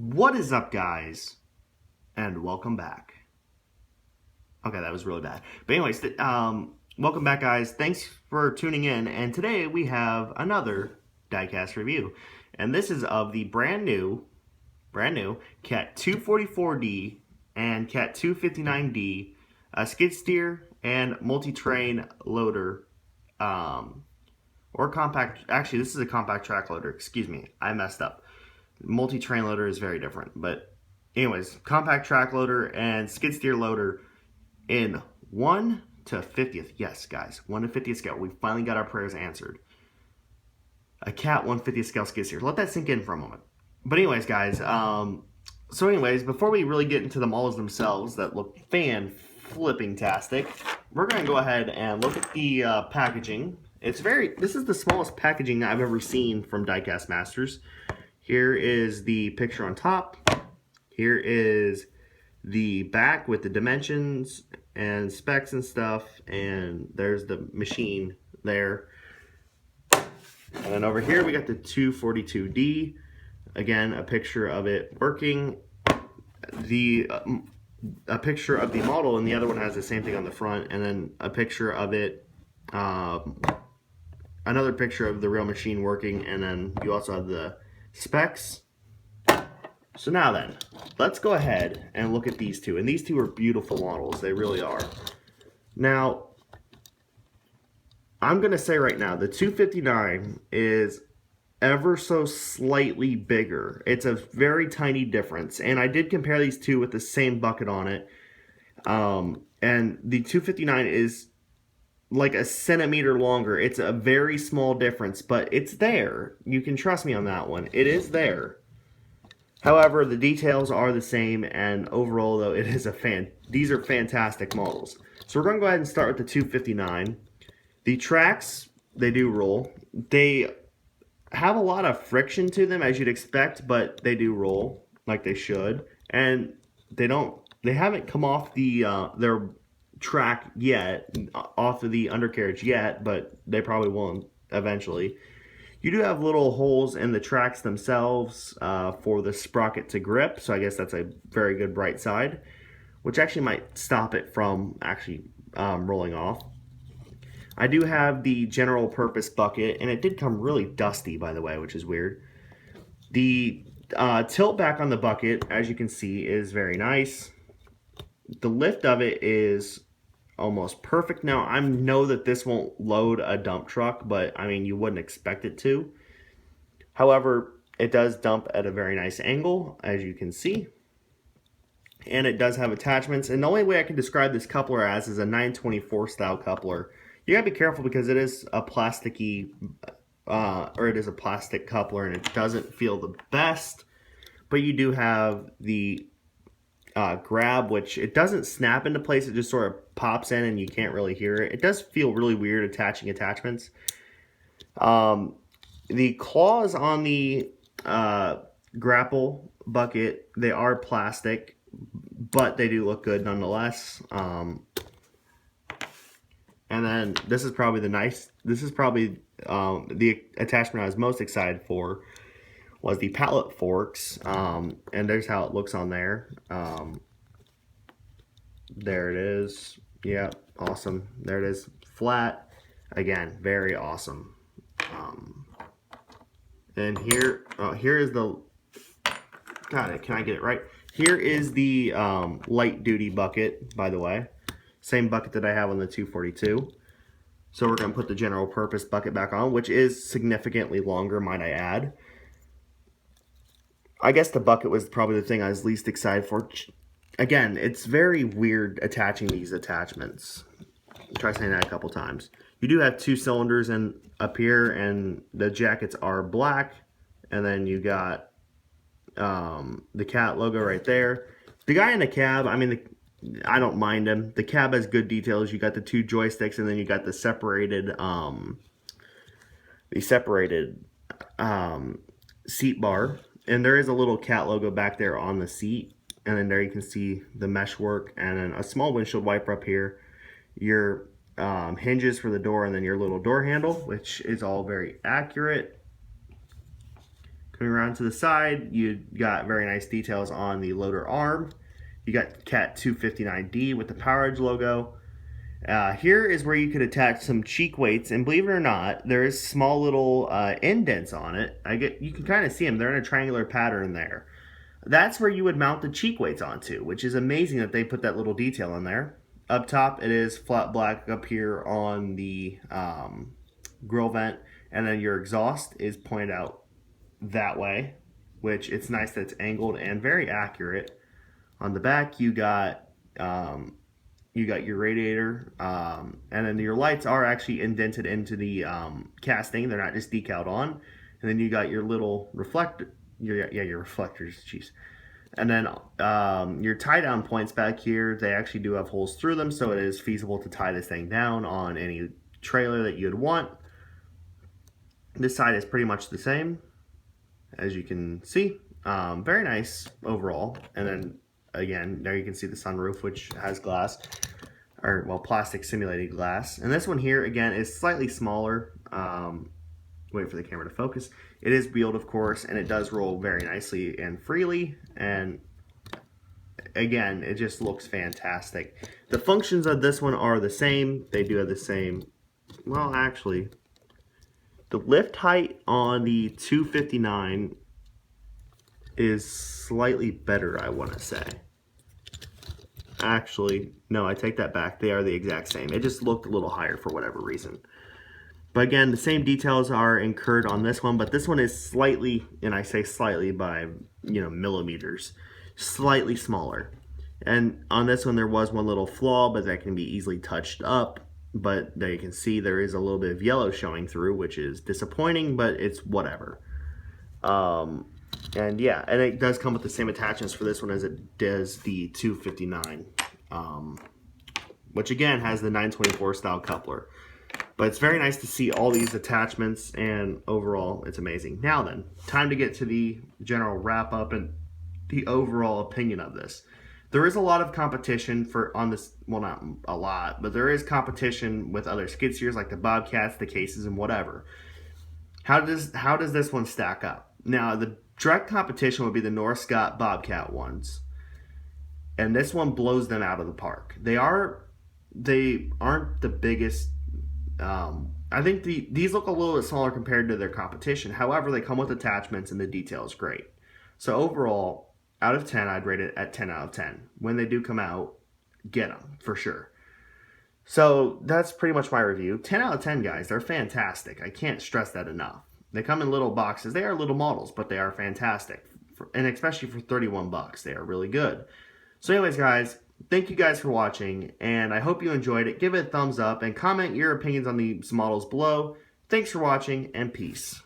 What is up, guys? And welcome back. Okay, that was really bad. But anyways, welcome back, guys. Thanks for tuning in. And today we have another diecast review. And this is of the brand new Cat 244D and Cat 259D skid steer and multi-train loader. Or compact, actually this is a compact track loader. Excuse me, I messed up. Multi-train loader is very different, but anyways, compact track loader and skid steer loader in 1 to 50th. Yes, guys, 1 to 50th scale. We finally got our prayers answered. A Cat 1/50th scale skid steer. Let that sink in for a moment. But anyways, guys, so anyways, before we really get into the models themselves that look fan-flipping-tastic, we're going to go ahead and look at the packaging. This is the smallest packaging I've ever seen from Diecast Masters. Here is the picture on top. Here is the back with the dimensions and specs and stuff. And there's the machine there. And then over here we got the 242D. Again, a picture of it working. A picture of the model, and the other one has the same thing on the front. And then a picture of it. Another picture of the real machine working. And then you also have the specs. So now then, let's go ahead and look at these two. And these two are beautiful models. They really are. Now, I'm going to say right now, the 259 is ever so slightly bigger. It's a very tiny difference. And I did compare these two with the same bucket on it. And the 259 is like a centimeter longer. It's a very small difference, but it's there. You can trust me on that one. It is there. However, the details are the same, and overall, though, it is these are fantastic models. So we're going to go ahead and start with the 259. The tracks, they do roll. They have a lot of friction to them, as you'd expect, but they do roll like they should. And they haven't come off their track yet, off of the undercarriage yet, but they probably will eventually. You do have little holes in the tracks themselves for the sprocket to grip, so I guess that's a very good bright side, which actually might stop it from actually rolling off. I do have the general purpose bucket, and it did come really dusty, by the way, which is weird. The tilt back on the bucket, as you can see, is very nice. The lift of it is almost perfect. Now, I know that this won't load a dump truck, but I mean, you wouldn't expect it to. However, it does dump at a very nice angle, as you can see. And it does have attachments. And the only way I can describe this coupler as is a 924 style coupler. You gotta be careful because it is a plasticky, or it is a plastic coupler, and it doesn't feel the best. But you do have the grab, which it doesn't snap into place. It just sort of pops in and you can't really hear it. It does feel really weird attaching attachments. The claws on the grapple bucket, they are plastic, but they do look good nonetheless. And then this is probably the attachment I was most excited for was the pallet forks, and there's how it looks on there. There it is. Yeah, awesome. There it is, flat. Again, very awesome. And here is the. Got it. Can I get it right? Here is the light duty bucket, by the way. Same bucket that I have on the 242. So we're going to put the general purpose bucket back on, which is significantly longer, might I add. I guess the bucket was probably the thing I was least excited for. Again, it's very weird attaching these attachments. Try saying that a couple times. You do have 2 cylinders up here, and the jackets are black. And then you got the Cat logo right there. The guy in the cab, I mean, I don't mind him. The cab has good details. You got the 2 joysticks, and then you got the separated seat bar. And there is a little Cat logo back there on the seat. And then there you can see the mesh work. And then a small windshield wiper up here. Your hinges for the door, and then your little door handle, which is all very accurate. Coming around to the side, you got very nice details on the loader arm. You got Cat 259D with the Power Edge logo. Here is where you could attach some cheek weights, and believe it or not, there's small little indents on it. You can kind of see them. They're in a triangular pattern there. That's where you would mount the cheek weights onto, which is amazing that they put that little detail in there. Up top, it is flat black up here on the grill vent, and then your exhaust is pointed out that way, which it's nice that it's angled and very accurate. On the back, you got your radiator, and then your lights are actually indented into the casting. They're not just decaled on. And then you got your little reflector, your reflectors, jeez. And then your tie down points back here, they actually do have holes through them, so it is feasible to tie this thing down on any trailer that you'd want. This side is pretty much the same, as you can see. Very nice overall. And then again, there you can see the sunroof, which has glass, or well, plastic simulated glass. And this one here, again, is slightly smaller. Wait for the camera to focus. It is wheeled, of course, and it does roll very nicely and freely. And again, it just looks fantastic. The functions of this one are the same. They do have the same, well, actually, the lift height on the 259 is slightly better, I want to say. Actually, no, I take that back. They are the exact same. It just looked a little higher for whatever reason. But again, the same details are incurred on this one, but this one is slightly, and I say slightly by, millimeters, slightly smaller. And on this one, there was one little flaw, but that can be easily touched up. But there you can see there is a little bit of yellow showing through, which is disappointing, but it's whatever. And yeah, and it does come with the same attachments for this one as it does the 259, which again has the 924 style coupler. But it's very nice to see all these attachments, and overall, it's amazing. Now then, time to get to the general wrap up and the overall opinion of this. There is a lot of competition on this, well, not a lot, but there is competition with other skid steers like the Bobcats, the Cases, and whatever. How does this one stack up? Now, the direct competition would be the North Scott Bobcat ones, and this one blows them out of the park. They aren't the biggest. I think these look a little bit smaller compared to their competition. However, they come with attachments and the detail is great. So overall, out of 10, I'd rate it at 10 out of 10. When they do come out, get them for sure. So that's pretty much my review. 10 out of 10, guys. They're fantastic. I can't stress that enough. They come in little boxes. They are little models, but they are fantastic. And especially for 31 bucks, they are really good. So anyways, guys, thank you guys for watching, and I hope you enjoyed it. Give it a thumbs up and comment your opinions on these models below. Thanks for watching, and peace.